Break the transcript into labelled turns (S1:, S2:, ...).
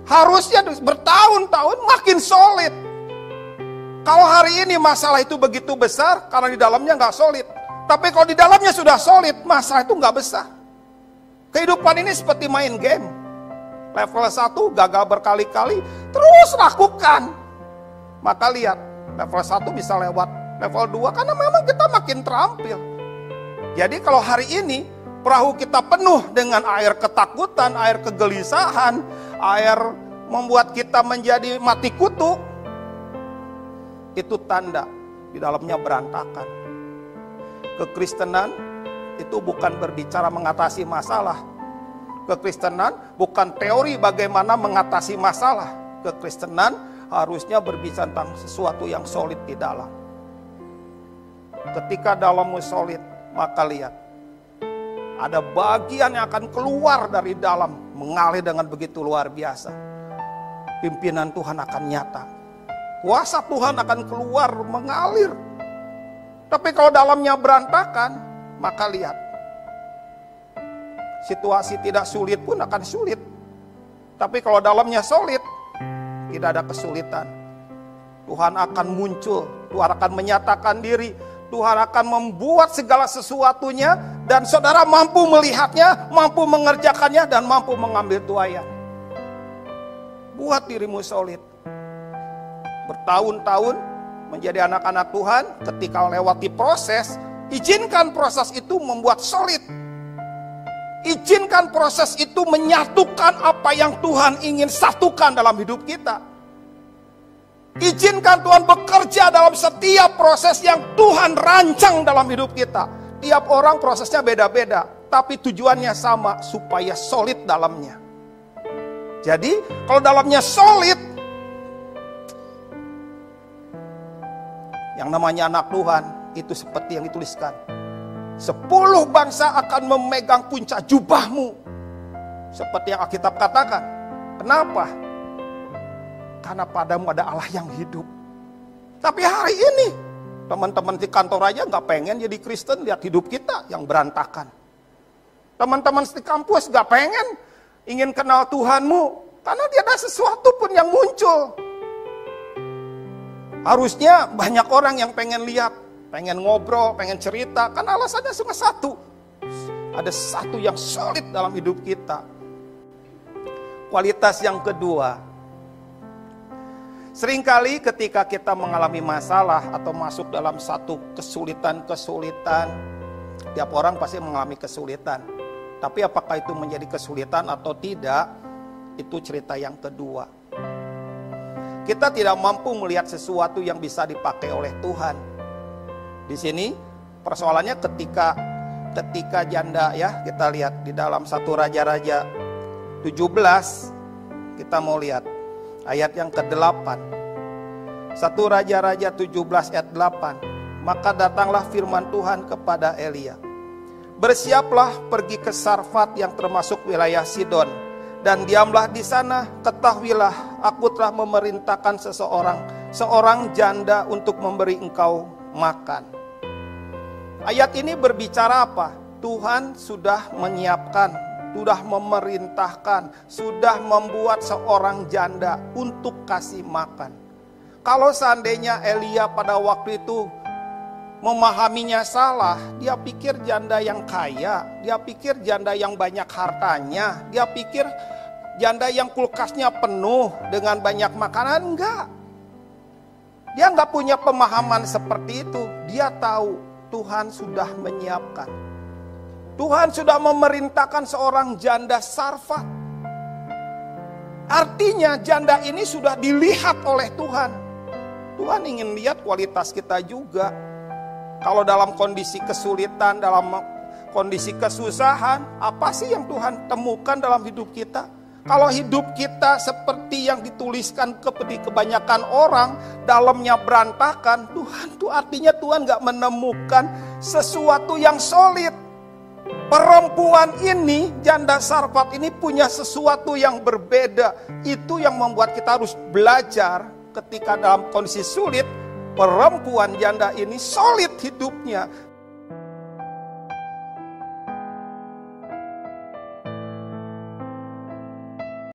S1: Harusnya bertahun-tahun makin solid. Kalau hari ini masalah itu begitu besar karena di dalamnya nggak solid. Tapi kalau di dalamnya sudah solid, masalah itu nggak besar. Kehidupan ini seperti main game. Level 1 gagal berkali-kali, terus lakukan. Maka lihat, level 1 bisa lewat level 2 karena memang kita makin terampil. Jadi kalau hari ini perahu kita penuh dengan air ketakutan, air kegelisahan, air membuat kita menjadi mati kutu, itu tanda di dalamnya berantakan. Kekristenan itu bukan berbicara mengatasi masalah. Kekristenan bukan teori bagaimana mengatasi masalah. Kekristenan harusnya berbicara tentang sesuatu yang solid di dalam. Ketika dalammu solid, maka lihat, ada bagian yang akan keluar dari dalam, mengalir dengan begitu luar biasa. Pimpinan Tuhan akan nyata. Kuasa Tuhan akan keluar, mengalir. Tapi kalau dalamnya berantakan, maka lihat, situasi tidak sulit pun akan sulit. Tapi kalau dalamnya solid, tidak ada kesulitan. Tuhan akan muncul, Tuhan akan menyatakan diri, Tuhan akan membuat segala sesuatunya, dan saudara mampu melihatnya, mampu mengerjakannya, dan mampu mengambil tuaian. Buat dirimu solid. Bertahun-tahun menjadi anak-anak Tuhan, ketika melewati proses, izinkan proses itu membuat solid. Izinkan proses itu menyatukan apa yang Tuhan ingin satukan dalam hidup kita. Izinkan Tuhan bekerja dalam setiap proses yang Tuhan rancang dalam hidup kita. Tiap orang prosesnya beda-beda, tapi tujuannya sama, supaya solid dalamnya. Jadi kalau dalamnya solid, yang namanya anak Tuhan itu seperti yang dituliskan. 10 bangsa akan memegang puncak jubahmu. Seperti yang Alkitab katakan. Kenapa? Karena padamu ada Allah yang hidup. Tapi hari ini, teman-teman di kantor aja gak pengen jadi Kristen, lihat hidup kita yang berantakan. Teman-teman di kampus gak pengen, ingin kenal Tuhanmu, karena dia ada sesuatu pun yang muncul. Harusnya banyak orang yang pengen lihat, pengen ngobrol, pengen cerita. Kan alasannya cuma satu. Ada satu yang solid dalam hidup kita. Kualitas yang kedua. Seringkali ketika kita mengalami masalah atau masuk dalam satu kesulitan-kesulitan, tiap orang pasti mengalami kesulitan. Tapi apakah itu menjadi kesulitan atau tidak, itu cerita yang kedua. Kita tidak mampu melihat sesuatu yang bisa dipakai oleh Tuhan. Di sini persoalannya ketika janda, ya, kita lihat di dalam 1 Raja-Raja 17, kita mau lihat ayat yang ke-8. 1 Raja-Raja 17 ayat 8. Maka datanglah firman Tuhan kepada Elia. Bersiaplah pergi ke Sarfat yang termasuk wilayah Sidon. Dan diamlah di sana, ketahuilah aku telah memerintahkan seorang janda untuk memberi engkau makan. Ayat ini berbicara apa? Tuhan sudah menyiapkan, sudah memerintahkan, sudah membuat seorang janda untuk kasih makan. Kalau seandainya Elia pada waktu itu memahaminya salah, dia pikir janda yang kaya, dia pikir janda yang banyak hartanya, dia pikir janda yang kulkasnya penuh dengan banyak makanan. Enggak. Dia enggak punya pemahaman seperti itu. Dia tahu Tuhan sudah menyiapkan. Tuhan sudah memerintahkan seorang janda Sarfat. Artinya janda ini sudah dilihat oleh Tuhan. Tuhan ingin lihat kualitas kita juga. Kalau dalam kondisi kesulitan, dalam kondisi kesusahan, apa sih yang Tuhan temukan dalam hidup kita? Kalau hidup kita seperti yang dituliskan kebanyakan orang, dalamnya berantakan, Tuhan tuh artinya Tuhan gak menemukan sesuatu yang solid. Perempuan ini, janda Sarfat ini punya sesuatu yang berbeda. Itu yang membuat kita harus belajar ketika dalam kondisi sulit. Perempuan janda ini solid hidupnya.